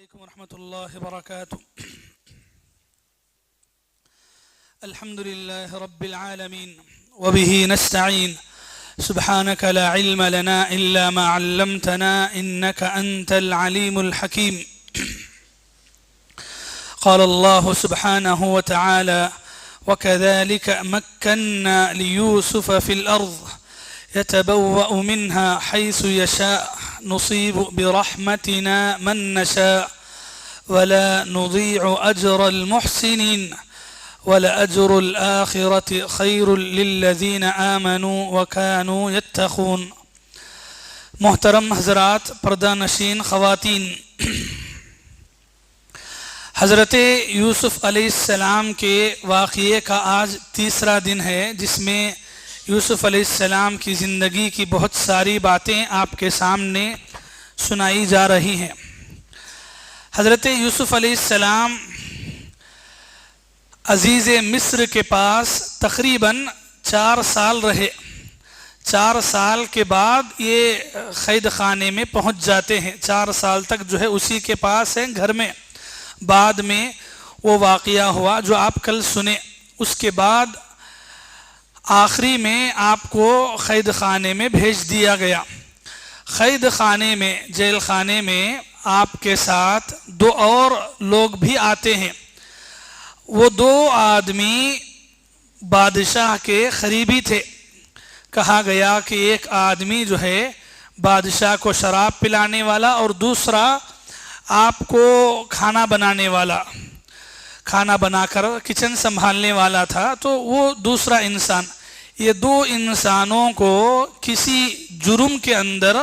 عليكم ورحمة الله وبركاته. الحمد لله رب العالمين وبه نستعين. سبحانك لا علم لنا إلا ما علمتنا إنك أنت العليم الحكيم. قال الله سبحانه وتعالى: وكذلك مكنا ليوسف في الأرض يتبوأ منها حيث يشاء نصيب برحمتنا من نشاء ولا نضيع أجر المحسنين ولأجر الآخرة خير للذين آمنوا وكانوا يتقون. محترم حضرات، پردہ نشین خواتین، حضرت یوسف علیہ السلام کے واقعے کا آج تیسرا دن ہے، جس میں یوسف علیہ السلام کی زندگی کی بہت ساری باتیں آپ کے سامنے سنائی جا رہی ہیں۔ حضرت یوسف علیہ السلام عزیز مصر کے پاس تقریباً 4 سال رہے۔ 4 سال کے بعد یہ قید خانے میں پہنچ جاتے ہیں۔ 4 سال تک جو ہے اسی کے پاس ہیں، گھر میں۔ بعد میں وہ واقعہ ہوا جو آپ کل سنے۔ اس کے بعد آخری میں آپ کو قید خانے میں بھیج دیا گیا۔ قید خانے میں، جیل خانے میں آپ کے ساتھ 2 اور لوگ بھی آتے ہیں۔ وہ 2 آدمی بادشاہ کے قریبی تھے۔ کہا گیا کہ ایک آدمی جو ہے بادشاہ کو شراب پلانے والا، اور دوسرا آپ کو کھانا بنانے والا، کھانا بنا کر کچن سنبھالنے والا تھا۔ تو وہ دوسرا انسان، یہ 2 انسانوں کو کسی جرم کے اندر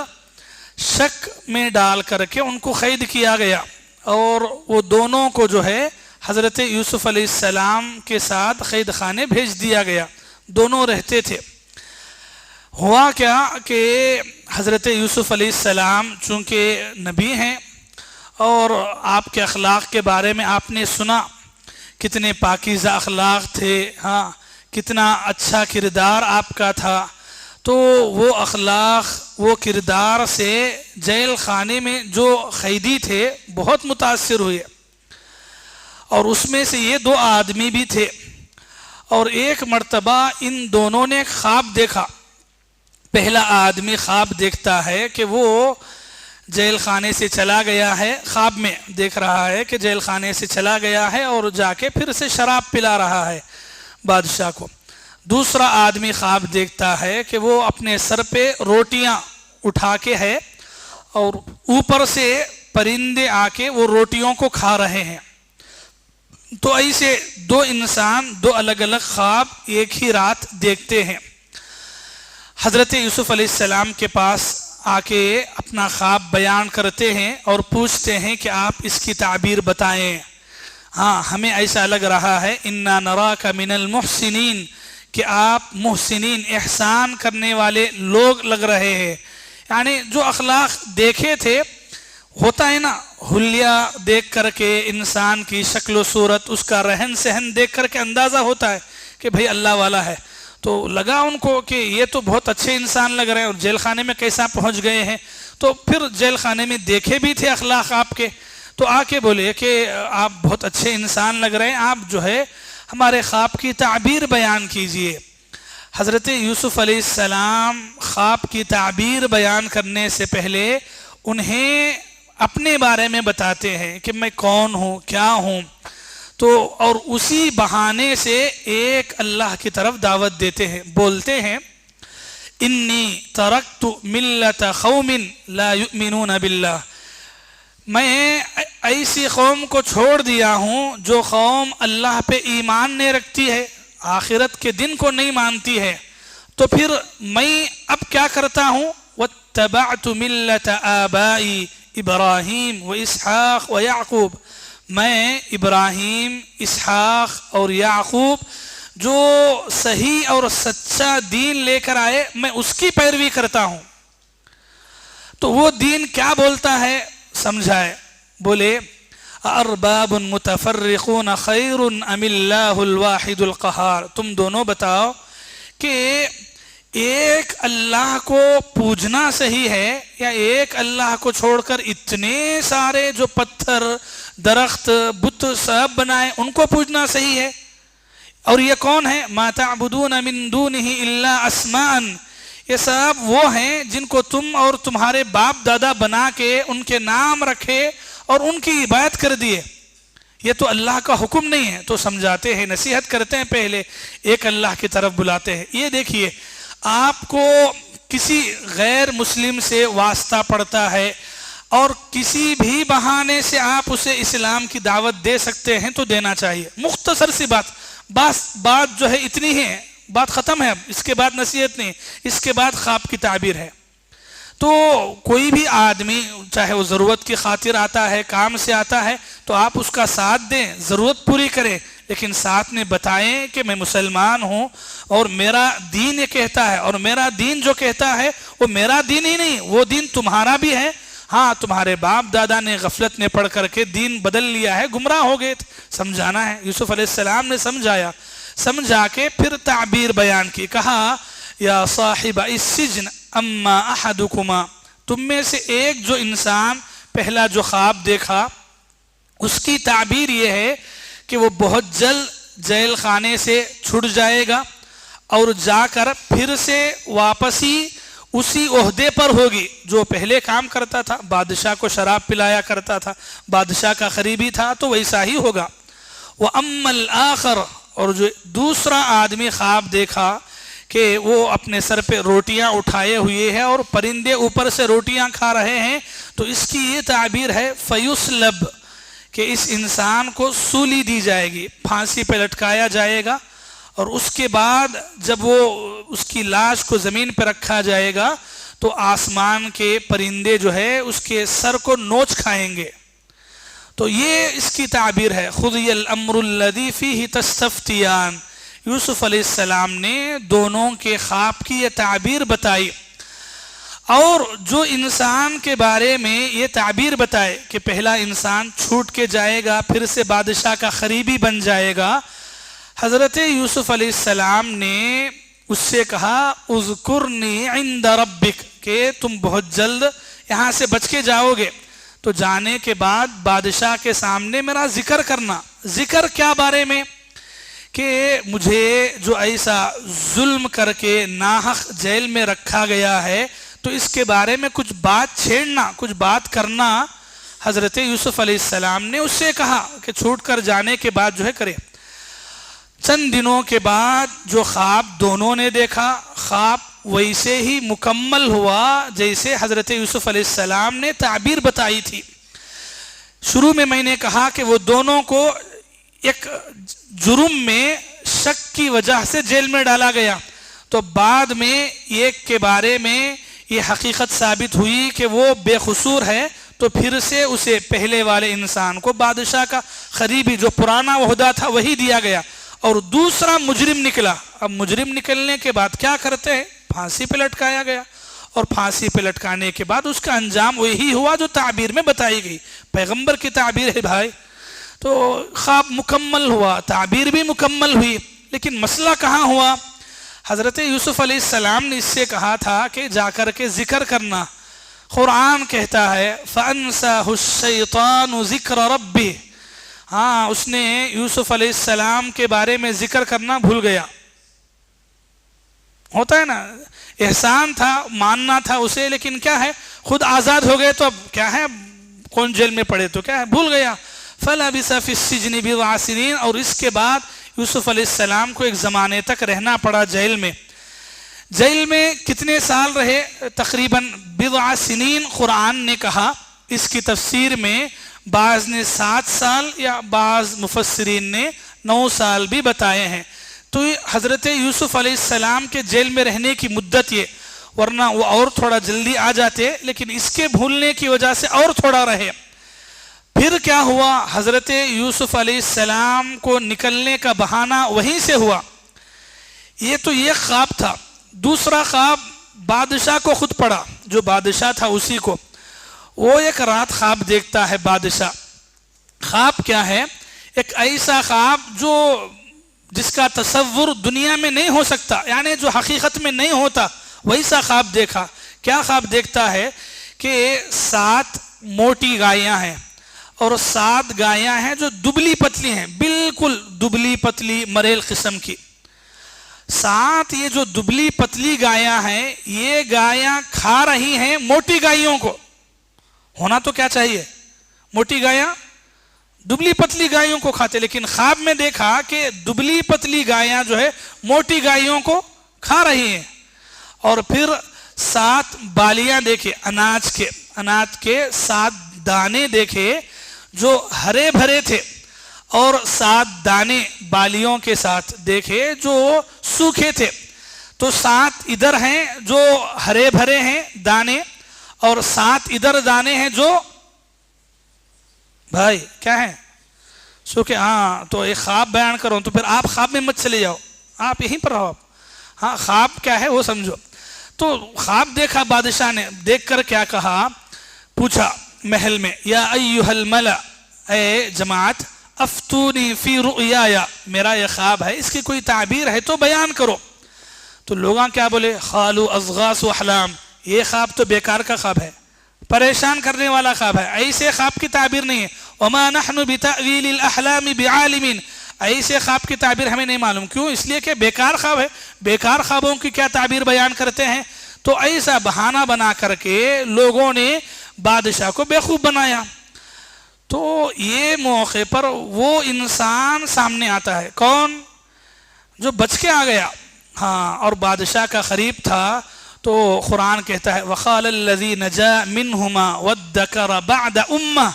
شک میں ڈال کر کے ان کو قید کیا گیا، اور وہ دونوں کو جو ہے حضرت یوسف علیہ السلام کے ساتھ قید خانے بھیج دیا گیا۔ دونوں رہتے تھے۔ ہوا کیا کہ حضرت یوسف علیہ السلام چونکہ نبی ہیں، اور آپ کے اخلاق کے بارے میں آپ نے سنا، کتنے پاکیزہ اخلاق تھے، ہاں کتنا اچھا کردار آپ کا تھا۔ تو وہ اخلاق، وہ کردار سے جیل خانے میں جو قیدی تھے بہت متاثر ہوئے، اور اس میں سے یہ 2 آدمی بھی تھے۔ اور ایک مرتبہ ان دونوں نے خواب دیکھا۔ پہلا آدمی خواب دیکھتا ہے کہ وہ جیل خانے سے چلا گیا ہے، خواب میں دیکھ رہا ہے کہ جیل خانے سے چلا گیا ہے اور جا کے پھر سے شراب پلا رہا ہے بادشاہ کو۔ دوسرا آدمی خواب دیکھتا ہے کہ وہ اپنے سر پہ روٹیاں اٹھا کے ہے، اور اوپر سے پرندے آ کے وہ روٹیوں کو کھا رہے ہیں۔ تو ایسے 2 انسان 2 الگ الگ خواب ایک ہی رات دیکھتے ہیں۔ حضرت یوسف علیہ السلام کے پاس آ کے اپنا خواب بیان کرتے ہیں اور پوچھتے ہیں کہ آپ اس کی تعبیر بتائیں۔ ہاں ہمیں ایسا لگ رہا ہے انا نراک من المحسنین، کہ آپ محسنین، احسان کرنے والے لوگ لگ رہے ہیں۔ یعنی جو اخلاق دیکھے تھے، ہوتا ہے نا حلیہ دیکھ کر کے انسان کی شکل و صورت، اس کا رہن سہن دیکھ کر کے اندازہ ہوتا ہے کہ بھئی اللہ والا ہے۔ تو لگا ان کو کہ یہ تو بہت اچھے انسان لگ رہے ہیں، اور جیل خانے میں کیسا پہنچ گئے ہیں۔ تو پھر جیل خانے میں دیکھے بھی تھے اخلاق آپ کے، تو آ کے بولے کہ آپ بہت اچھے انسان لگ رہے ہیں، آپ جو ہے ہمارے خواب کی تعبیر بیان کیجئے۔ حضرت یوسف علیہ السلام خواب کی تعبیر بیان کرنے سے پہلے انہیں اپنے بارے میں بتاتے ہیں کہ میں کون ہوں، کیا ہوں۔ تو اور اسی بہانے سے ایک اللہ کی طرف دعوت دیتے ہیں، بولتے ہیں انی ترکت ملت قوم لا یؤمنون باللہ، میں ایسی قوم کو چھوڑ دیا ہوں جو قوم اللہ پہ ایمان نہیں رکھتی ہے، آخرت کے دن کو نہیں مانتی ہے۔ تو پھر میں اب کیا کرتا ہوں؟ واتبعت ملت آبائی ابراہیم و اسحاق و یعقوب، میں ابراہیم، اسحاق اور یعقوب جو صحیح اور سچا دین لے کر آئے، میں اس کی پیروی کرتا ہوں۔ تو وہ دین کیا بولتا ہے سمجھائے، بولے ارباب متفرقون خیر ام اللہ الواحد القہار، تم دونوں بتاؤ کہ ایک اللہ کو پوجنا صحیح ہے یا ایک اللہ کو چھوڑ کر اتنے سارے جو پتھر درخت بت سب بنائے ان کو پوجنا صحیح ہے؟ اور یہ کون ہے؟ ما تعبدون من دونہ الا اسماء، یہ سب وہ ہیں جن کو تم اور تمہارے باپ دادا بنا کے ان کے نام رکھے اور ان کی عبادت کر دیے، یہ تو اللہ کا حکم نہیں ہے۔ تو سمجھاتے ہیں، نصیحت کرتے ہیں، پہلے ایک اللہ کی طرف بلاتے ہیں۔ یہ دیکھیے، آپ کو کسی غیر مسلم سے واسطہ پڑتا ہے اور کسی بھی بہانے سے آپ اسے اسلام کی دعوت دے سکتے ہیں تو دینا چاہیے۔ مختصر سی بات جو ہے اتنی ہے، بات ختم ہے، اب اس کے بعد نصیحت نہیں، اس کے بعد خواب کی تعبیر ہے۔ تو کوئی بھی آدمی چاہے وہ ضرورت کی خاطر آتا ہے، کام سے آتا ہے، تو آپ اس کا ساتھ دیں، ضرورت پوری کریں، لیکن ساتھ میں بتائیں کہ میں مسلمان ہوں اور میرا دین یہ کہتا ہے، اور میرا دین جو کہتا ہے وہ میرا دین ہی نہیں، وہ دین تمہارا بھی ہے۔ ہاں، تمہارے باپ دادا نے غفلت میں پڑھ کر کے دین بدل لیا ہے، گمراہ ہو گئے، سمجھانا ہے۔ یوسف علیہ السلام نے سمجھایا، سمجھا کے پھر تعبیر بیان کی، کہا یا صاحب السجن اما احدکما، تم میں سے ایک جو انسان پہلا جو خواب دیکھا اس کی تعبیر یہ ہے کہ وہ بہت جلد جیل خانے سے چھٹ جائے گا اور جا کر پھر سے واپسی اسی عہدے پر ہوگی جو پہلے کام کرتا تھا، بادشاہ کو شراب پلایا کرتا تھا، بادشاہ کا قریبی تھا، تو ویسا ہی ہوگا۔ وَأَمَّا الْآخَرُ، اور جو دوسرا آدمی خواب دیکھا کہ وہ اپنے سر پہ روٹیاں اٹھائے ہوئے ہیں اور پرندے اوپر سے روٹیاں کھا رہے ہیں، تو اس کی یہ تعبیر ہے فَيُسْلَبْ، کہ اس انسان کو سولی دی جائے گی، پھانسی پہ لٹکایا جائے گا، اور اس کے بعد جب وہ اس کی لاش کو زمین پہ رکھا جائے گا تو آسمان کے پرندے جو ہے اس کے سر کو نوچ کھائیں گے۔ تو یہ اس کی تعبیر ہے، خُذِيَ الْأَمْرُ الَّذِي فِيهِ تَسْتَفْتِيَانِ۔ یوسف علیہ السلام نے دونوں کے خواب کی یہ تعبیر بتائی، اور جو انسان کے بارے میں یہ تعبیر بتائے کہ پہلا انسان چھوٹ کے جائے گا، پھر سے بادشاہ کا قریبی بن جائے گا، حضرت یوسف علیہ السلام نے اس سے کہا اذکرنی عند ربک، کہ تم بہت جلد یہاں سے بچ کے جاؤ گے، تو جانے کے بعد بادشاہ کے سامنے میرا ذکر کرنا۔ ذکر کیا بارے میں؟ کہ مجھے جو ایسا ظلم کر کے ناحق جیل میں رکھا گیا ہے تو اس کے بارے میں کچھ بات چھیڑنا، کچھ بات کرنا۔ حضرت یوسف علیہ السلام نے اس سے کہا کہ چھوٹ کر جانے کے بعد جو ہے کرے۔ چند دنوں کے بعد جو خواب دونوں نے دیکھا، خواب ویسے ہی مکمل ہوا جیسے حضرت یوسف علیہ السلام نے تعبیر بتائی تھی۔ شروع میں نے کہا کہ وہ دونوں کو ایک جرم میں شک کی وجہ سے جیل میں ڈالا گیا، تو بعد میں ایک کے بارے میں یہ حقیقت ثابت ہوئی کہ وہ بے قصور ہے، تو پھر سے اسے پہلے والے انسان کو بادشاہ کا قریبی جو پرانا عہدہ تھا وہی دیا گیا، اور دوسرا مجرم نکلا۔ اب مجرم نکلنے کے بعد کیا کرتے ہیں؟ پھانسی پہ لٹکایا گیا، اور پھانسی پہ لٹکانے کے بعد اس کا انجام وہی ہوا جو تعبیر میں بتائی گئی، پیغمبر کی تعبیر ہے بھائی۔ تو خواب مکمل ہوا، تعبیر بھی مکمل ہوئی، لیکن مسئلہ کہاں ہوا؟ حضرت یوسف علیہ السلام نے اس سے کہا تھا کہ جا کر کے ذکر کرنا۔ قرآن کہتا ہے فَأَنْسَاهُ الشَّيْطَانُ ذِكْرَ رَبِّهِ، ہاں اس نے یوسف علیہ السلام کے بارے میں ذکر کرنا بھول گیا۔ ہوتا ہے نا، احسان تھا، ماننا تھا اسے، لیکن کیا ہے، خود آزاد ہو گئے تو اب کیا ہے، کون جیل میں پڑے تو کیا ہے، بھول گیا۔ فَلَبِثَ فِي السِّجْنِ بِضْعَ سِنِينَ، اور اس کے بعد یوسف علیہ السلام کو ایک زمانے تک رہنا پڑا جیل میں۔ جیل میں کتنے سال رہے؟ تقریباً بضع سنین قرآن نے کہا۔ اس کی تفسیر میں بعض نے 7 سال یا بعض مفسرین نے 9 سال بھی بتائے ہیں۔ تو حضرت یوسف علیہ السلام کے جیل میں رہنے کی مدت یہ، ورنہ وہ اور تھوڑا جلدی آ جاتے، لیکن اس کے بھولنے کی وجہ سے اور تھوڑا رہے۔ پھر کیا ہوا؟ حضرت یوسف علیہ السلام کو نکلنے کا بہانہ وہیں سے ہوا۔ یہ تو یہ خواب تھا۔ دوسرا خواب بادشاہ کو خود پڑا، جو بادشاہ تھا اسی کو۔ وہ ایک رات خواب دیکھتا ہے بادشاہ۔ خواب کیا ہے؟ ایک ایسا خواب جو جس کا تصور دنیا میں نہیں ہو سکتا، یعنی جو حقیقت میں نہیں ہوتا ویسا خواب دیکھا۔ کیا خواب دیکھتا ہے کہ 7 موٹی گائیاں ہیں اور 7 گائیاں ہیں جو دبلی پتلی ہیں، بالکل دبلی پتلی مریل قسم کی۔ 7 یہ جو دبلی پتلی گائیاں ہیں، یہ گائیاں کھا رہی ہیں موٹی گائیوں کو۔ ہونا تو کیا چاہیے، موٹی گائیاں دبلی پتلی گائیوں کو کھاتے، لیکن خواب میں دیکھا کہ دبلی پتلی گائیاں جو ہے موٹی گائیوں کو کھا رہی ہیں۔ اور پھر 7 بالیاں دیکھے اناج کے 7 دانے دیکھے جو ہرے بھرے تھے، اور 7 دانے بالیوں کے ساتھ دیکھے جو سوکھے تھے۔ تو 7 ادھر ہیں جو ہرے بھرے ہیں دانے، اور 7 ادھر دانے ہیں جو بھائی کیا ہیں، سوکھے۔ ہاں تو ایک خواب بیان کرو تو پھر آپ خواب میں مت چلے جاؤ، آپ یہیں پر رہو۔ ہاں خواب کیا ہے وہ سمجھو۔ تو خواب دیکھا بادشاہ نے، دیکھ کر کیا کہا، پوچھا محل میں، یا ایھا الملأ، اے جماعت، افتونی فی رؤیایا، میرا یہ خواب ہے، اس کی کوئی تعبیر ہے تو بیان کرو۔ تو لوگاں کیا بولے، قالوا اضغاث احلام، یہ خواب تو بیکار کا خواب ہے، پریشان کرنے والا خواب ہے، ایسے خواب کی تعبیر نہیں ہے۔ وما نحن بتأویل الاحلام بعالمین، ایسے خواب کی تعبیر ہمیں نہیں معلوم۔ کیوں؟ اس لیے کہ بیکار خواب ہے، بیکار خوابوں کی کیا تعبیر بیان کرتے ہیں۔ تو ایسا بہانہ بنا کر کے لوگوں نے بادشاہ کو بیوقوف بنایا۔ تو یہ موقع پر وہ انسان سامنے آتا ہے، کون؟ جو بچ کے آ گیا، ہاں، اور بادشاہ کا قریب تھا۔ تو قرآن کہتا ہے وَقَالَ الَّذِي نَجَا مِنْهُمَا وَادَّكَرَ بَعْدَ أُمَّةٍ،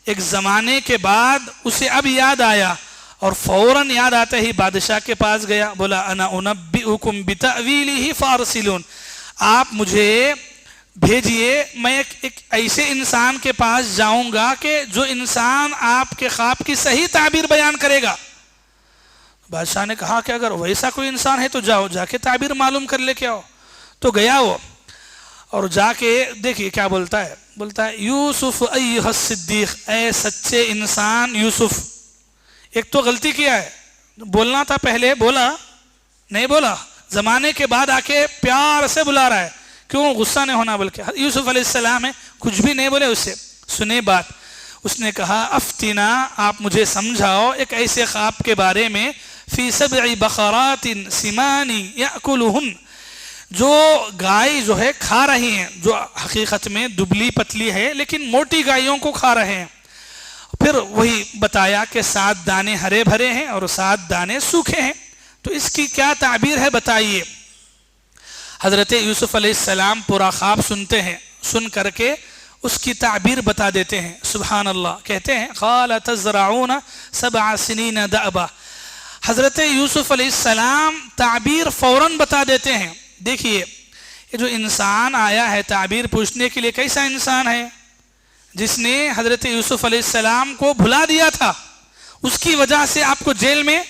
ایک زمانے کے بعد اسے اب یاد آیا، اور فوراً یاد آتے ہی بادشاہ کے پاس گیا، بولا انا انبئکم بتأویلہ فارسلون، آپ مجھے بھیجئے، میں ایک ایسے انسان کے پاس جاؤں گا کہ جو انسان آپ کے خواب کی صحیح تعبیر بیان کرے گا۔ بادشاہ نے کہا کہ اگر ویسا کوئی انسان ہے تو جاؤ، جا کے تعبیر معلوم کر لے کے آؤ۔ تو گیا وہ، اور جا کے دیکھیے کیا بولتا ہے، بولتا ہے یوسف ایھا الصدیق، اے سچے انسان یوسف۔ ایک تو غلطی کیا ہے، بولنا تھا پہلے، بولا نہیں، بولا زمانے کے بعد آ کے پیار سے بلا رہا ہے، کیوں؟ غصہ نہیں ہونا، بلکہ یوسف علیہ السلام ہے، کچھ بھی نہیں بولے اس سے، سنے بات۔ اس نے کہا افتنا، آپ مجھے سمجھاؤ ایک ایسے خواب کے بارے میں، فی 7 بقرات سمان یأکلہن، جو گائے جو ہے کھا رہی ہیں، جو حقیقت میں دبلی پتلی ہے لیکن موٹی گائیوں کو کھا رہے ہیں۔ پھر وہی بتایا کہ 7 دانے ہرے بھرے ہیں اور 7 دانے سوکھے ہیں، تو اس کی کیا تعبیر ہے بتائیے۔ حضرت یوسف علیہ السلام پورا خواب سنتے ہیں، سن کر کے اس کی تعبیر بتا دیتے ہیں۔ سبحان اللہ، کہتے ہیں قال تزرعون 7 سنین دأبا، حضرت یوسف علیہ السلام تعبیر فوراً بتا دیتے ہیں۔ دیکھیے یہ جو انسان آیا ہے تعبیر پوچھنے کے لیے، کیسا انسان ہے؟ جس نے حضرت یوسف علیہ السلام کو بھلا دیا تھا، اس کی وجہ سے آپ کو جیل میں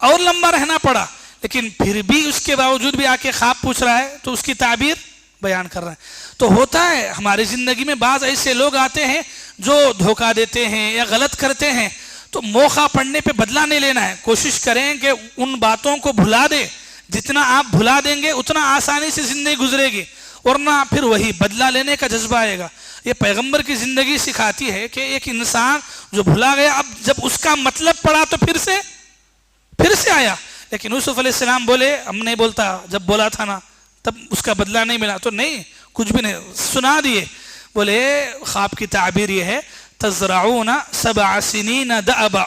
اور لمبا رہنا پڑا، لیکن پھر بھی اس کے باوجود بھی آ کے خواب پوچھ رہا ہے، تو اس کی تعبیر بیان کر رہا ہے۔ تو ہوتا ہے ہماری زندگی میں بعض ایسے لوگ آتے ہیں جو دھوکہ دیتے ہیں یا غلط کرتے ہیں، تو موقع پڑنے پہ بدلہ نہیں لینا ہے، کوشش کریں کہ ان باتوں کو بھلا دیں، جتنا آپ بھلا دیں گے اتنا آسانی سے زندگی گزرے گی، ورنہ پھر وہی بدلہ لینے کا جذبہ آئے گا۔ یہ پیغمبر کی زندگی سکھاتی ہے کہ ایک انسان جو بھلا گیا، اب جب اس کا مطلب پڑا تو پھر سے آیا، لیکن یوسف علیہ السلام بولے ہم نہیں بولتا، جب بولا تھا نا تب اس کا بدلہ نہیں ملا، تو نہیں، کچھ بھی نہیں سنا دیے۔ بولے خواب کی تعبیر یہ ہے تزرعون 7 سنین دأبا،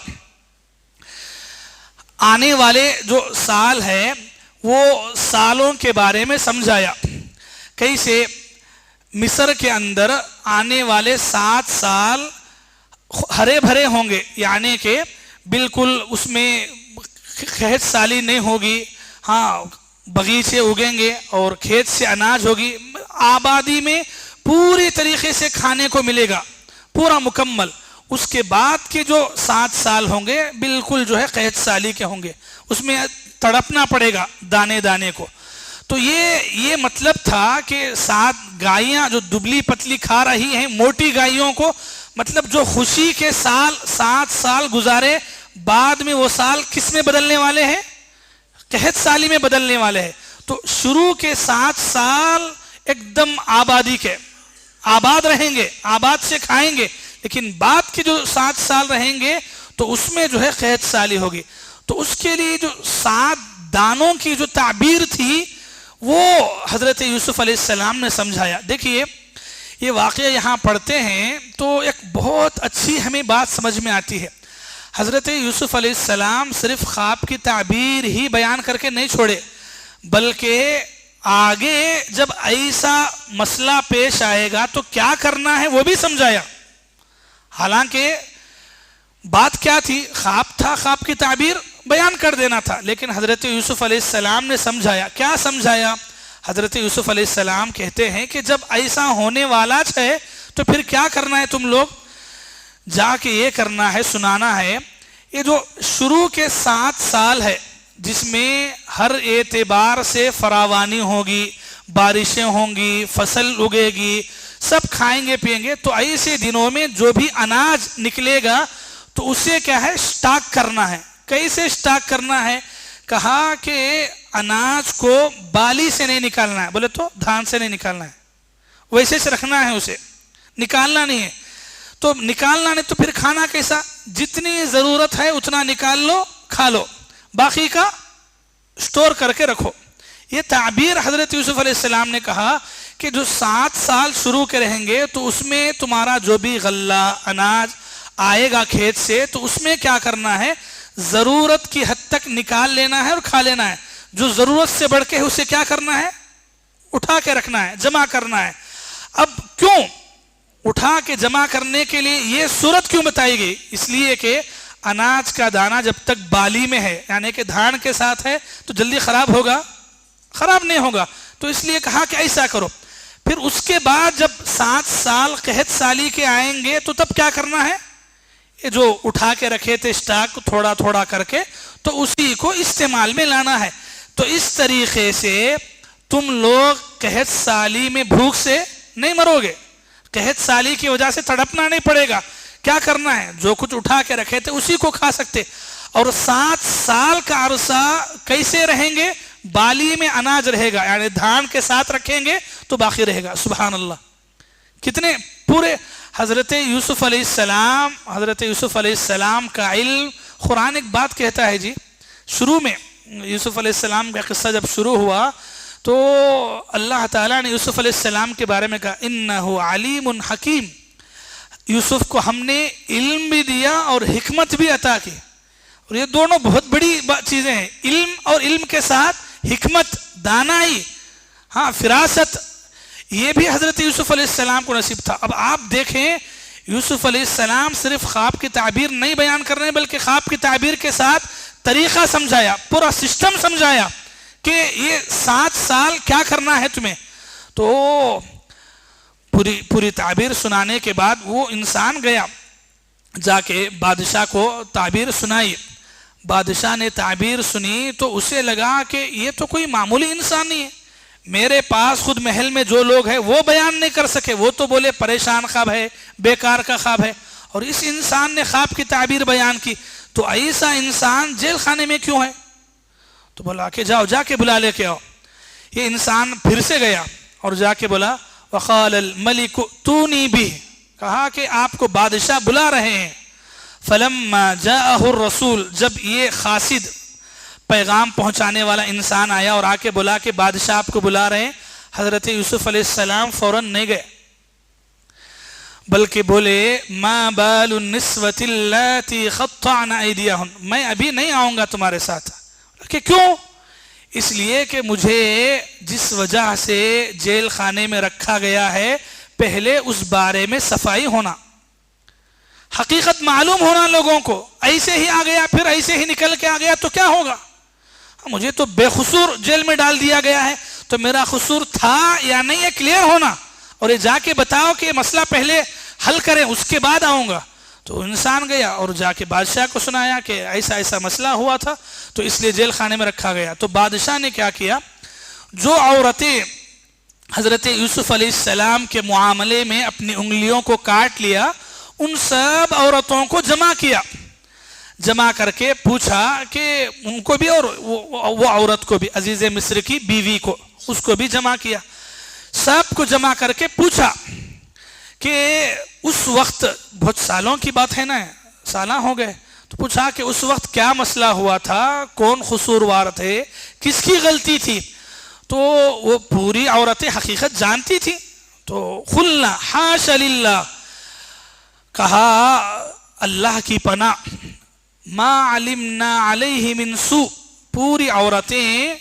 آنے والے جو سال ہے وہ سالوں کے بارے میں سمجھایا، کیسے مصر کے اندر آنے والے 7 سال ہرے بھرے ہوں گے، یعنی کہ بالکل اس میں کھیت سالی نہیں ہوگی، ہاں باغیچے اگیں گے اور کھیت سے اناج ہوگی، آبادی میں پوری طریقے سے کھانے کو ملے گا، پورا مکمل۔ اس کے بعد کے جو 7 سال ہوں گے بالکل جو ہے قحط سالی کے ہوں گے، اس میں تڑپنا پڑے گا دانے دانے کو۔ تو یہ مطلب تھا کہ 7 گائیاں جو دبلی پتلی کھا رہی ہیں موٹی گائیوں کو، مطلب جو خوشی کے سال 7 سال گزارے بعد میں وہ سال کس میں بدلنے والے ہیں؟ قحط سالی میں بدلنے والے ہیں. تو شروع کے 7 سال ایک دم آبادی کے، آباد رہیں گے، آباد سے کھائیں گے، لیکن بعد کے جو 7 سال رہیں گے تو اس میں جو ہے قحط سالی ہوگی. تو اس کے لیے جو 7 دانوں کی جو تعبیر تھی وہ حضرت یوسف علیہ السلام نے سمجھایا. دیکھیے یہ واقعہ یہاں پڑھتے ہیں تو ایک بہت اچھی ہمیں بات سمجھ میں آتی ہے. حضرت یوسف علیہ السلام صرف خواب کی تعبیر ہی بیان کر کے نہیں چھوڑے، بلکہ آگے جب ایسا مسئلہ پیش آئے گا تو کیا کرنا ہے وہ بھی سمجھایا. حالانکہ بات کیا تھی؟ خواب تھا، خواب کی تعبیر بیان کر دینا تھا، لیکن حضرت یوسف علیہ السلام نے سمجھایا. کیا سمجھایا؟ حضرت یوسف علیہ السلام کہتے ہیں کہ جب ایسا ہونے والا ہے تو پھر کیا کرنا ہے تم لوگ؟ جا کے یہ کرنا ہے، سنانا ہے. یہ جو شروع کے 7 سال ہے جس میں ہر اعتبار سے فراوانی ہوگی، بارشیں ہوں گی، فصل اگے گی، سب کھائیں گے پیئیں گے، تو ایسے دنوں میں جو بھی اناج نکلے گا تو اسے کیا ہے؟ سٹاک کرنا ہے. کیسے سٹاک کرنا ہے؟ کہا کہ اناج کو بالی سے نہیں نکالنا ہے. بولے تو دھان سے نہیں نکالنا ہے، ویسے سے رکھنا ہے، اسے نکالنا نہیں ہے. تو نکالنا نہیں تو پھر کھانا کیسا؟ جتنی ضرورت ہے اتنا نکال لو، کھا لو، باقی کا سٹور کر کے رکھو. یہ تعبیر حضرت یوسف علیہ السلام نے کہا کہ جو 7 سال شروع کے رہیں گے تو اس میں تمہارا جو بھی غلہ اناج آئے گا کھیت سے تو اس میں کیا کرنا ہے؟ ضرورت کی حد تک نکال لینا ہے اور کھا لینا ہے. جو ضرورت سے بڑھ کے اسے کیا کرنا ہے؟ اٹھا کے رکھنا ہے، جمع کرنا ہے. اب کیوں اٹھا کے جمع کرنے کے لیے یہ صورت کیوں بتائی گئی؟ اس لیے کہ اناج کا دانہ جب تک بالی میں ہے، یعنی کہ دھان کے ساتھ ہے، تو جلدی خراب ہوگا؟ خراب نہیں ہوگا. تو اس لیے کہا کہ ایسا کرو. پھر اس کے بعد جب 7 سال قحط سالی کے آئیں گے تو تب کیا کرنا ہے؟ یہ جو اٹھا کے رکھے تھے اسٹاک تھوڑا تھوڑا کر کے تو اسی کو استعمال میں لانا ہے. تو اس طریقے سے تم لوگ قحط سالی میں بھوک سے نہیں مرو گے، قحط سالی کی وجہ سے تڑپنا نہیں پڑے گا. کیا کرنا ہے؟ جو کچھ اٹھا کے رکھے تھے اسی کو کھا سکتے. اور 7 سال کا عرصہ کیسے رہیں گے؟ بالی میں اناج رہے گا، یعنی دھان کے ساتھ رکھیں گے تو باقی رہے گا. سبحان اللہ، کتنے پورے حضرت یوسف علیہ السلام کا علم. قرآن ایک بات کہتا ہے جی، شروع میں یوسف علیہ السلام کا قصہ جب شروع ہوا تو اللہ تعالیٰ نے یوسف علیہ السلام کے بارے میں کہا انہ علیم حکیم. یوسف کو ہم نے علم بھی دیا اور حکمت بھی عطا کی، اور یہ دونوں بہت بڑی چیزیں ہیں. علم اور علم کے ساتھ حکمت، دانائی، ہاں فراست، یہ بھی حضرت یوسف علیہ السلام کو نصیب تھا. اب آپ دیکھیں یوسف علیہ السلام صرف خواب کی تعبیر نہیں بیان کر رہے ہیں، بلکہ خواب کی تعبیر کے ساتھ طریقہ سمجھایا، پورا سسٹم سمجھایا کہ یہ 7 سال کیا کرنا ہے تمہیں. تو پوری تعبیر سنانے کے بعد وہ انسان گیا، جا کے بادشاہ کو تعبیر سنائی. بادشاہ نے تعبیر سنی تو اسے لگا کہ یہ تو کوئی معمولی انسان نہیں ہے، میرے پاس خود محل میں جو لوگ ہیں وہ بیان نہیں کر سکے، وہ تو بولے پریشان خواب ہے، بیکار کا خواب ہے، اور اس انسان نے خواب کی تعبیر بیان کی. تو ایسا انسان جیل خانے میں کیوں ہے؟ تو بولا کہ جاؤ، جا کے بلا لے کے آؤ. یہ انسان پھر سے گیا اور جا کے بولا وقال الملک اتونی بہ، کہا کہ آپ کو بادشاہ بلا رہے ہیں. فلما جاءہ الرسول، جب یہ قاصد پیغام پہنچانے والا انسان آیا اور آ کے بولا کہ بادشاہ آپ کو بلا رہے ہیں، حضرت یوسف علیہ السلام فوراً نہیں گئے، بلکہ بولے ما بال النسوة اللاتی قطعن ایدیہن، میں ابھی نہیں آؤں گا تمہارے ساتھ. کہ کیوں؟ اس لیے کہ مجھے جس وجہ سے جیل خانے میں رکھا گیا ہے پہلے اس بارے میں صفائی ہونا، حقیقت معلوم ہونا لوگوں کو. ایسے ہی آ گیا پھر ایسے ہی نکل کے آ گیا تو کیا ہوگا؟ مجھے تو بے قصور جیل میں ڈال دیا گیا ہے، تو میرا قصور تھا یا نہیں یہ کلیئر ہونا، اور یہ جا کے بتاؤ کہ مسئلہ پہلے حل کریں اس کے بعد آؤں گا. تو انسان گیا اور جا کے بادشاہ کو سنایا کہ ایسا ایسا مسئلہ ہوا تھا تو اس لیے جیل خانے میں رکھا گیا. تو بادشاہ نے کیا کیا، جو عورتیں حضرت یوسف علیہ السلام کے معاملے میں اپنی انگلیوں کو کاٹ لیا، ان سب عورتوں کو جمع کیا. جمع کر کے پوچھا کہ ان کو بھی اور وہ عورت کو بھی، عزیز مصر کی بیوی کو، اس کو بھی جمع کیا، سب کو جمع کر کے پوچھا کہ اس وقت، بہت سالوں کی بات ہے نا، سالہ ہو گئے، تو پوچھا کہ اس وقت کیا مسئلہ ہوا تھا، کون قصوروار تھے، کس کی غلطی تھی؟ تو وہ پوری عورتیں حقیقت جانتی تھی، تو قلنا حاش للہ، کہا اللہ کی پناہ، ما علمنا علیہ من سوء، پوری عورتیں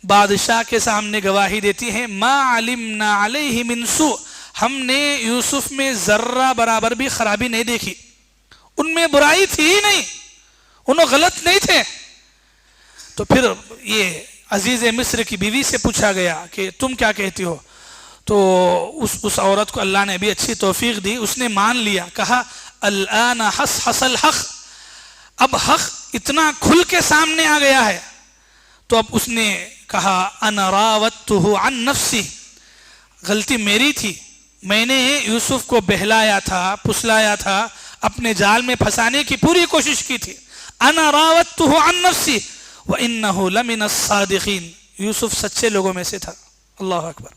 بادشاہ کے سامنے گواہی دیتی ہیں، ما علمنا علیہ من سوء، ہم نے یوسف میں ذرہ برابر بھی خرابی نہیں دیکھی، ان میں برائی تھی ہی نہیں، انہوں غلط نہیں تھے۔ تو پھر یہ عزیز مصر کی بیوی سے پوچھا گیا کہ تم کیا کہتی ہو؟ تو اس عورت کو اللہ نے بھی اچھی توفیق دی، اس نے مان لیا، کہا الآن حصحص الحق، اب حق اتنا کھل کے سامنے آ گیا ہے۔ تو اب اس نے کہا انا راودتہ عن نفسی، غلطی میری تھی، میں نے یوسف کو بہلایا تھا، پھسلایا تھا، اپنے جال میں پھنسانے کی پوری کوشش کی تھی۔ انا راودتہ عن نفسی وانہ لمن الصادقین، یوسف سچے لوگوں میں سے تھا، اللہ اکبر،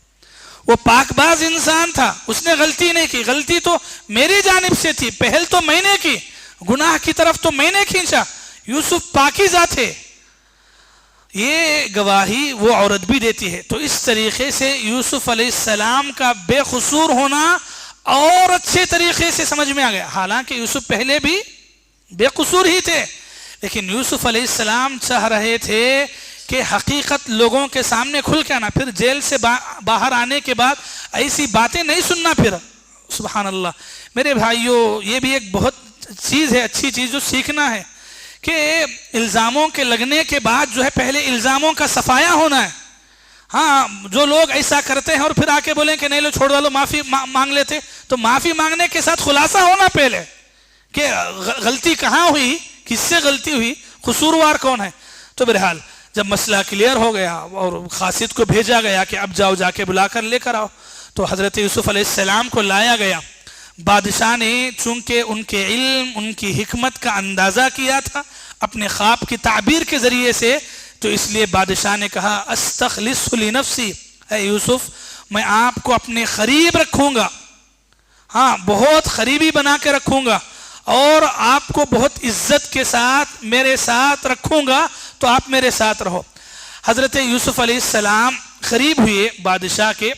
وہ پاک باز انسان تھا، اس نے غلطی نہیں کی، غلطی تو میری جانب سے تھی، پہل تو میں نے کی، گناہ کی طرف تو میں نے کھینچا، یوسف پاکیزہ تھے۔ یہ گواہی وہ عورت بھی دیتی ہے۔ تو اس طریقے سے یوسف علیہ السلام کا بے قصور ہونا اور اچھے طریقے سے سمجھ میں آ گیا، حالانکہ یوسف پہلے بھی بے قصور ہی تھے، لیکن یوسف علیہ السلام چاہ رہے تھے کہ حقیقت لوگوں کے سامنے کھل کے آنا، پھر جیل سے باہر آنے کے بعد ایسی باتیں نہیں سننا پھر۔ سبحان اللہ میرے بھائیوں، یہ بھی ایک بہت چیز ہے، اچھی چیز جو سیکھنا ہے کہ الزاموں کے لگنے کے بعد جو ہے پہلے الزاموں کا صفایا ہونا ہے۔ ہاں جو لوگ ایسا کرتے ہیں اور پھر آ کے بولیں کہ نہیں لو چھوڑ ڈالو، معافی مانگ لیتے، تو معافی مانگنے کے ساتھ خلاصہ ہونا پہلے کہ غلطی کہاں ہوئی، کس سے غلطی ہوئی، قصوروار کون ہے۔ تو بہرحال جب مسئلہ کلیئر ہو گیا اور قاصد کو بھیجا گیا کہ اب جاؤ، جا کے بلا کر لے کر آؤ، تو حضرت یوسف علیہ السلام کو لایا گیا۔ بادشاہ نے چونکہ ان کے علم، ان کی حکمت کا اندازہ کیا تھا اپنے خواب کی تعبیر کے ذریعے سے، تو اس لیے بادشاہ نے کہا استخلص لنفسی، اے یوسف میں آپ کو اپنے قریب رکھوں گا، ہاں بہت قریبی بنا کے رکھوں گا، اور آپ کو بہت عزت کے ساتھ میرے ساتھ رکھوں گا، تو آپ میرے ساتھ رہو۔ حضرت یوسف علیہ السلام قریب ہوئے بادشاہ کے،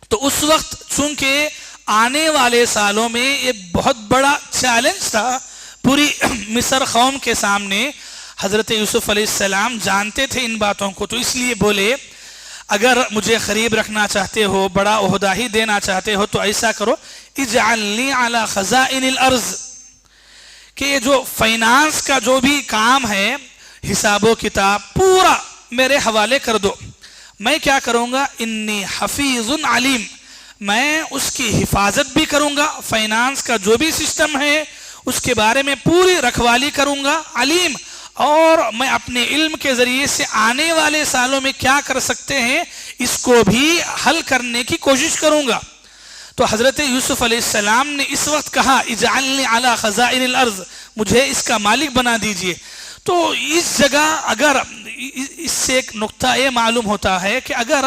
تو اس وقت چونکہ آنے والے سالوں میں یہ بہت بڑا چیلنج تھا پوری مصر قوم کے سامنے، حضرت یوسف علیہ السلام جانتے تھے ان باتوں کو، تو اس لیے بولے اگر مجھے قریب رکھنا چاہتے ہو، بڑا عہدہ ہی دینا چاہتے ہو، تو ایسا کرو اجعلنی علی خزائن الارض، کہ یہ جو فائنانس کا جو بھی کام ہے، حساب و کتاب پورا میرے حوالے کر دو، میں کیا کروں گا، انی حفیظ علیم، میں اس کی حفاظت بھی کروں گا، فائنانس کا جو بھی سسٹم ہے اس کے بارے میں پوری رکھوالی کروں گا، علیم، اور میں اپنے علم کے ذریعے سے آنے والے سالوں میں کیا کر سکتے ہیں اس کو بھی حل کرنے کی کوشش کروں گا۔ تو حضرت یوسف علیہ السلام نے اس وقت کہا اجعلنی علی خزائن الارض، مجھے اس کا مالک بنا دیجئے۔ تو اس جگہ اگر اس سے ایک نقطہ یہ معلوم ہوتا ہے کہ اگر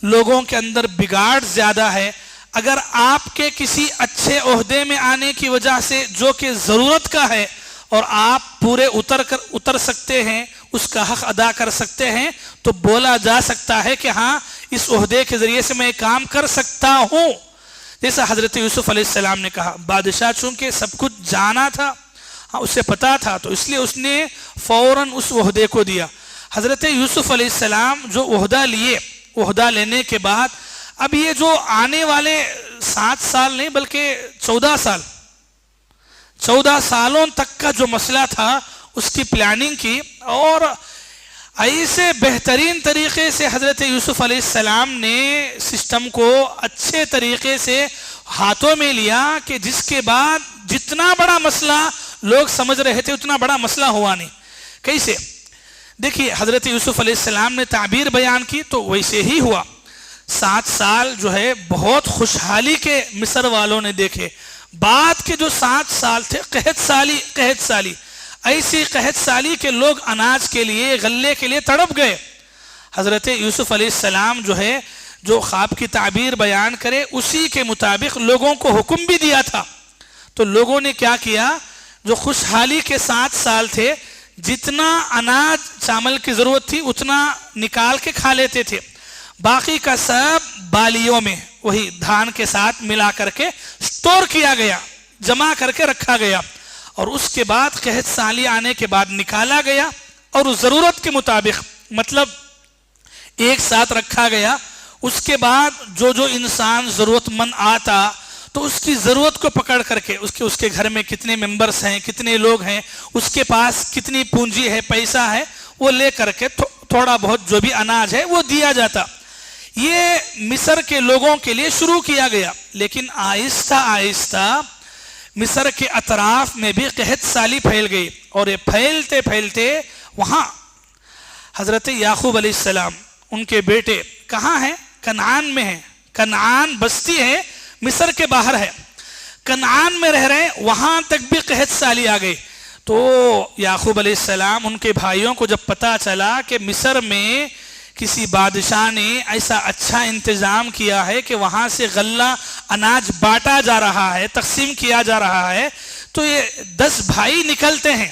لوگوں کے اندر بگاڑ زیادہ ہے، اگر آپ کے کسی اچھے عہدے میں آنے کی وجہ سے جو کہ ضرورت کا ہے اور آپ پورے اتر سکتے ہیں، اس کا حق ادا کر سکتے ہیں، تو بولا جا سکتا ہے کہ ہاں اس عہدے کے ذریعے سے میں کام کر سکتا ہوں، جیسا حضرت یوسف علیہ السلام نے کہا۔ بادشاہ چونکہ سب کچھ جانا تھا، ہاں اسے پتا تھا، تو اس لیے اس نے فوراً اس عہدے کو دیا۔ حضرت یوسف علیہ السلام جو عہدہ لیے، عہدہ لینے کے بعد اب یہ جو آنے والے 7 سال نہیں بلکہ 14 سالوں تک کا جو مسئلہ تھا اس کی پلاننگ کی، اور ایسے بہترین طریقے سے حضرت یوسف علیہ السلام نے سسٹم کو اچھے طریقے سے ہاتھوں میں لیا کہ جس کے بعد جتنا بڑا مسئلہ لوگ سمجھ رہے تھے اتنا بڑا مسئلہ ہوا نہیں۔ کیسے؟ دیکھیے حضرت یوسف علیہ السلام نے تعبیر بیان کی تو ویسے ہی ہوا۔ 7 سال جو ہے بہت خوشحالی کے مصر والوں نے دیکھے، بعد کے جو 7 سال تھے قحط سالی۔ ایسی قحط سالی کے لوگ اناج کے لیے غلے کے لیے تڑپ گئے. حضرت یوسف علیہ السلام جو ہے جو خواب کی تعبیر بیان کرے اسی کے مطابق لوگوں کو حکم بھی دیا تھا. تو لوگوں نے کیا کیا, جو خوشحالی کے 7 سال تھے جتنا اناج چاول کی ضرورت تھی اتنا نکال کے کھا لیتے تھے, باقی کا سب بالیوں میں وہی دھان کے ساتھ ملا کر کے اسٹور کیا گیا, جمع کر کے رکھا گیا, اور اس کے بعد قحط سالی آنے کے بعد نکالا گیا اور ضرورت کے مطابق مطلب ایک ساتھ رکھا گیا. اس کے بعد جو انسان ضرورت مند آتا تو اس کی ضرورت کو پکڑ کر کے اس کے گھر میں کتنے ممبرس ہیں, کتنے لوگ ہیں, اس کے پاس کتنی پونجی ہے, پیسہ ہے, وہ لے کر کے تھوڑا بہت جو بھی اناج ہے وہ دیا جاتا. یہ مصر کے لوگوں کے لیے شروع کیا گیا, لیکن آہستہ آہستہ مصر کے اطراف میں بھی قحط سالی پھیل گئی, اور یہ پھیلتے پھیلتے وہاں حضرت یعقوب علیہ السلام ان کے بیٹے کہاں ہیں, کنعان میں ہیں. کنعان بستی ہے مصر کے باہر ہے, کنعان میں رہ رہے ہیں, وہاں تک بھی قحط سالی آ گئی. تو یعقوب علیہ السلام ان کے بھائیوں کو جب پتا چلا کہ مصر میں کسی بادشاہ نے ایسا اچھا انتظام کیا ہے کہ وہاں سے غلہ اناج بانٹا جا رہا ہے, تقسیم کیا جا رہا ہے, تو یہ 10 بھائی نکلتے ہیں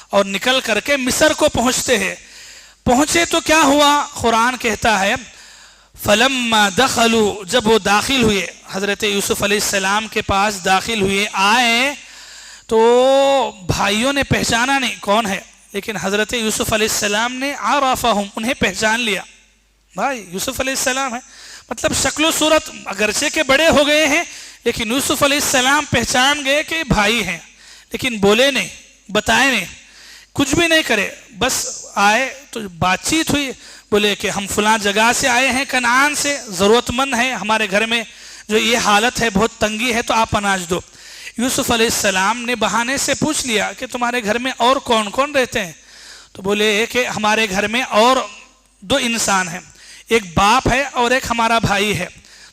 اور نکل کر کے مصر کو پہنچتے ہیں. پہنچے تو کیا ہوا, قرآن کہتا ہے فلما دخلوا, جب وہ داخل ہوئے حضرت یوسف علیہ السلام کے پاس داخل ہوئے, آئے تو بھائیوں نے پہچانا نہیں کون ہے, لیکن حضرت یوسف علیہ السلام نے عرفہم, انہیں پہچان لیا, بھائی یوسف علیہ السلام ہے. مطلب شکل و صورت اگرچہ کے بڑے ہو گئے ہیں لیکن یوسف علیہ السلام پہچان گئے کہ بھائی ہیں, لیکن بولے نہیں, بتائے نہیں, کچھ بھی نہیں کرے, بس آئے تو بات چیت ہوئی. بولے کہ ہم فلاں جگہ سے آئے ہیں, کنعان سے, ضرورت مند ہے, ہمارے گھر میں جو یہ حالت ہے بہت تنگی ہے, تو آپ اناج دو. یوسف علیہ السلام نے بہانے سے پوچھ لیا کہ تمہارے گھر میں اور کون کون رہتے ہیں, تو بولے کہ ہمارے گھر میں اور 2 انسان ہیں, ایک باپ ہے اور ایک ہمارا بھائی ہے.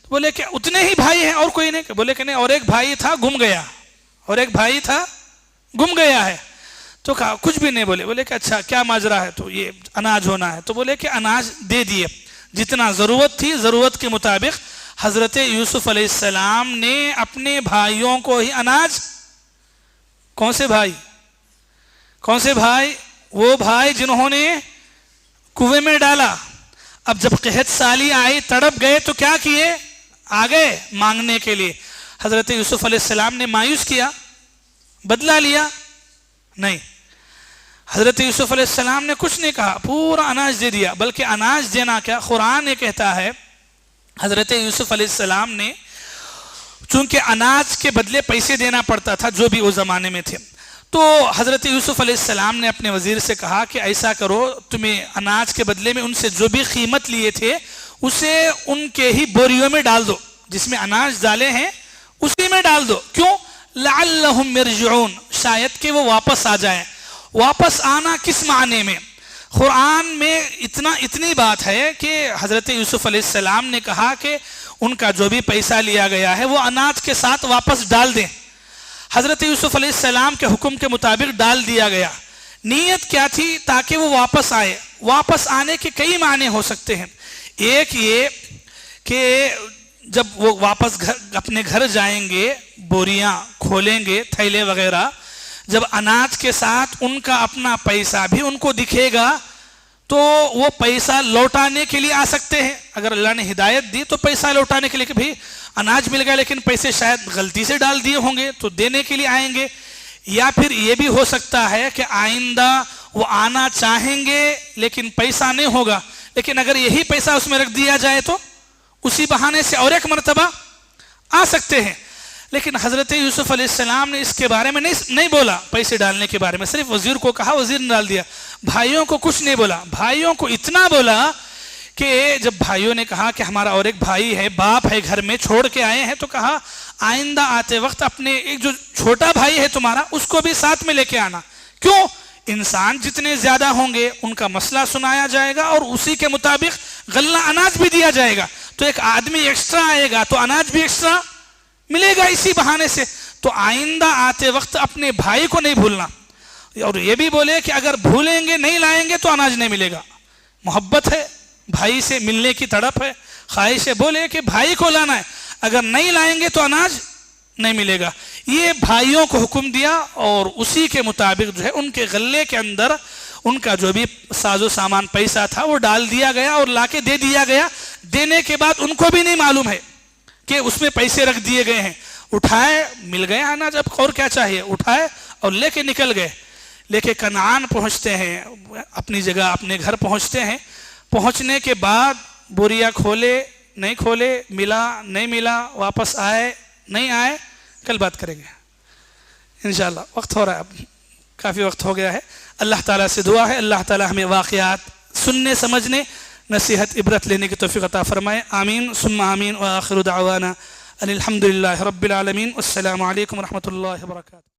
تو بولے کہ اتنے ہی بھائی ہیں اور کوئی نہیں, بولے کہ نہیں, اور ایک بھائی تھا گم گیا, اور ایک بھائی تھا گم گیا ہے. تو کہا کچھ بھی نہیں بولے. بولے کہ اچھا کیا ماجرا ہے, تو یہ اناج ہونا ہے. تو بولے کہ اناج دے دیے, جتنا ضرورت تھی ضرورت کے مطابق حضرت یوسف علیہ السلام نے اپنے بھائیوں کو ہی اناج, کون سے بھائی, کون سے بھائی, وہ بھائی جنہوں نے کنویں میں ڈالا. اب جب قحط سالی آئی, تڑپ گئے, تو کیا کیے, آ گئے مانگنے کے لیے. حضرت یوسف علیہ السلام نے مایوس کیا, بدلہ لیا نہیں. حضرت یوسف علیہ السلام نے کچھ نہیں کہا, پورا اناج دے دیا. بلکہ اناج دینا کیا, قرآن یہ کہتا ہے حضرت یوسف علیہ السلام نے, چونکہ اناج کے بدلے پیسے دینا پڑتا تھا جو بھی اس زمانے میں تھے, تو حضرت یوسف علیہ السلام نے اپنے وزیر سے کہا کہ ایسا کرو, تمہیں اناج کے بدلے میں ان سے جو بھی قیمت لیے تھے اسے ان کے ہی بوریوں میں ڈال دو, جس میں اناج ڈالے ہیں اسی میں ڈال دو. کیوں, لعلہم یرجعون, شاید کہ وہ واپس آ جائیں. واپس آنا کس معنی میں, قرآن میں اتنی بات ہے کہ حضرت یوسف علیہ السلام نے کہا کہ ان کا جو بھی پیسہ لیا گیا ہے وہ اناج کے ساتھ واپس ڈال دیں. حضرت یوسف علیہ السلام کے حکم کے مطابق ڈال دیا گیا. نیت کیا تھی, تاکہ وہ واپس آئے. واپس آنے کے کئی معنی ہو سکتے ہیں. ایک یہ کہ جب وہ واپس اپنے گھر جائیں گے, بوریاں کھولیں گے, تھیلے وغیرہ, جب اناج کے ساتھ ان کا اپنا پیسہ بھی ان کو دکھے گا تو وہ پیسہ لوٹانے کے لیے آ سکتے ہیں. اگر اللہ نے ہدایت دی تو پیسہ لوٹانے کے لیے, کہ بھئی اناج مل گیا لیکن پیسے شاید غلطی سے ڈال دیے ہوں گے تو دینے کے لیے آئیں گے. یا پھر یہ بھی ہو سکتا ہے کہ آئندہ وہ آنا چاہیں گے لیکن پیسہ نہیں ہوگا, لیکن اگر یہی پیسہ اس میں رکھ دیا جائے تو اسی بہانے سے اور ایک مرتبہ آ سکتے ہیں. لیکن حضرت یوسف علیہ السلام نے اس کے بارے میں نہیں بولا, پیسے ڈالنے کے بارے میں صرف وزیر کو کہا, وزیر نے ڈال دیا. بھائیوں کو کچھ نہیں بولا. بھائیوں کو اتنا بولا کہ جب بھائیوں نے کہا کہ ہمارا اور ایک بھائی ہے, باپ ہے گھر میں, چھوڑ کے آئے ہیں, تو کہا آئندہ آتے وقت اپنے ایک جو چھوٹا بھائی ہے تمہارا اس کو بھی ساتھ میں لے کے آنا. کیوں, انسان جتنے زیادہ ہوں گے ان کا مسئلہ سنایا جائے گا اور اسی کے مطابق غلہ اناج بھی دیا جائے گا. تو ایک آدمی ایکسٹرا آئے گا تو اناج بھی ایکسٹرا ملے گا اسی بہانے سے. تو آئندہ آتے وقت اپنے بھائی کو نہیں بھولنا. اور یہ بھی بولے کہ اگر بھولیں گے نہیں لائیں گے تو اناج نہیں ملے گا. محبت ہے, بھائی سے ملنے کی تڑپ ہے, خواہش ہے, بولے کہ بھائی کو لانا ہے, اگر نہیں لائیں گے تو اناج نہیں ملے گا. یہ بھائیوں کو حکم دیا اور اسی کے مطابق جو ہے ان کے غلے کے اندر ان کا جو بھی ساز و سامان پیسہ تھا وہ ڈال دیا گیا اور لا کے دے دیا گیا. دینے کے بعد ان کو بھی نہیں معلوم ہے کہ اس میں پیسے رکھ دیے گئے ہیں. اٹھائے, مل گیا اناج, اب اور کیا چاہیے, اٹھائے اور لے کے نکل گئے. لے کے کنعان پہنچتے ہیں, اپنی جگہ اپنے گھر پہنچتے ہیں. پہنچنے کے بعد بوریا کھولے نہیں کھولے, ملا نہیں ملا, واپس آئے نہیں آئے, کل بات کریں گے انشاءاللہ. وقت ہو رہا ہے, اب کافی وقت ہو گیا ہے. اللہ تعالیٰ سے دعا ہے اللہ تعالیٰ ہمیں واقعات سننے سمجھنے نصیحت عبرت لینے کی توفیق عطا فرمائے. آمین ثم آمین. وآخر دعوانا ان الحمد للہ رب العالمین. السلام علیکم ورحمۃ اللہ وبرکاتہ.